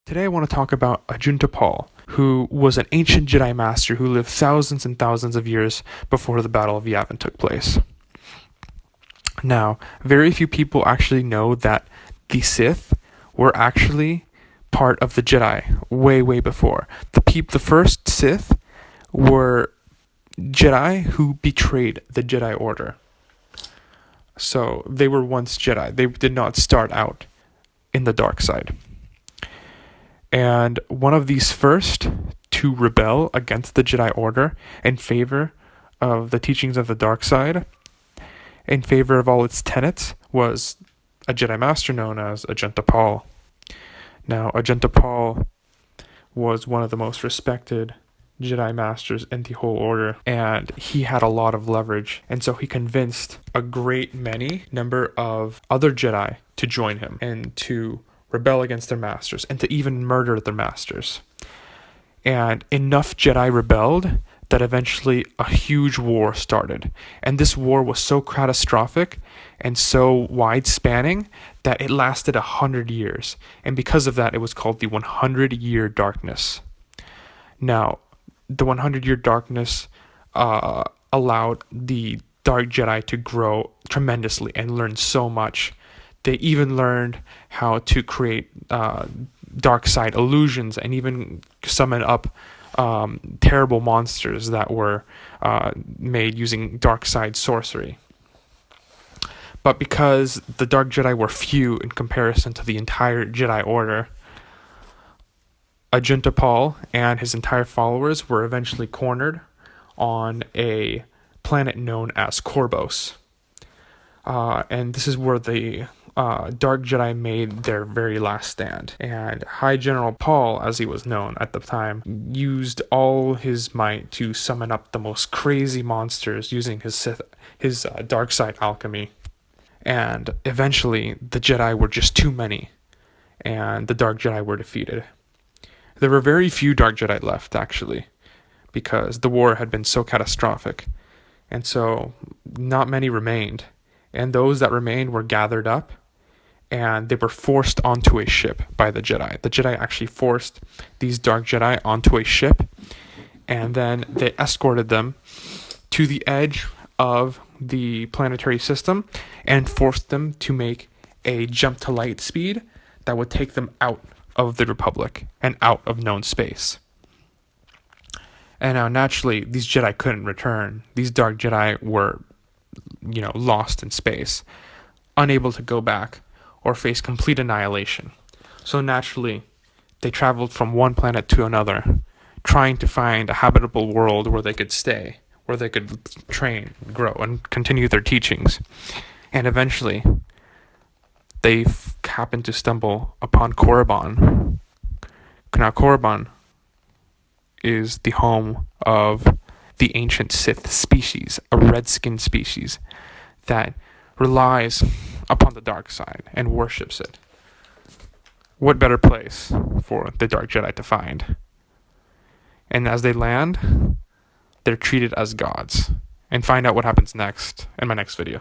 Today I want to talk about Ajunta Pall, who was an ancient Jedi Master who lived thousands and thousands of years before the Battle of Yavin took place. Now, very few people actually know that the Sith were actually part of the Jedi way before. The first Sith were Jedi who betrayed the Jedi Order. So they were once Jedi. They did not start out in the dark side. And one of these first to rebel against the Jedi Order in favor of the teachings of the dark side, in favor of all its tenets, was a Jedi Master known as Ajunta Pall. Now, Ajunta Pall was one of the most respected Jedi Masters in the whole order, and he had a lot of leverage, and so he convinced a great number of other Jedi to join him and to rebel against their masters and to even murder their masters. And enough Jedi rebelled that eventually a huge war started. And this war was so catastrophic and so wide-spanning that it lasted 100 years. And because of that, it was called the 100-Year Darkness. Now, the 100-Year Darkness allowed the Dark Jedi to grow tremendously and learn so much. They even learned how to create dark side illusions and even summon up terrible monsters that were made using dark side sorcery. But because the Dark Jedi were few in comparison to the entire Jedi Order, Ajunta Pall and his entire followers were eventually cornered on a planet known as Korbos. And this is where the Dark Jedi made their very last stand. And High General Pall, as he was known at the time, used all his might to summon up the most crazy monsters using his dark side alchemy. And eventually, the Jedi were just too many, and the Dark Jedi were defeated. There were very few Dark Jedi left, actually, because the war had been so catastrophic. And so, not many remained. And those that remained were gathered up, and they were forced onto a ship by the Jedi. The Jedi actually forced these Dark Jedi onto a ship, and then they escorted them to the edge of the planetary system and forced them to make a jump to light speed that would take them out of the Republic and out of known space. And now, naturally, these Jedi couldn't return. These Dark Jedi were lost in space, unable to go back or face complete annihilation. So naturally, they traveled from one planet to another, trying to find a habitable world where they could stay, where they could train, grow, and continue their teachings. And eventually, they happened to stumble upon Korriban. Now, Korriban is the home of the ancient Sith species, a red-skinned species that relies upon the dark side and worships it. What better place for the Dark Jedi to find? And as they land, they're treated as gods. And find out what happens next in my next video.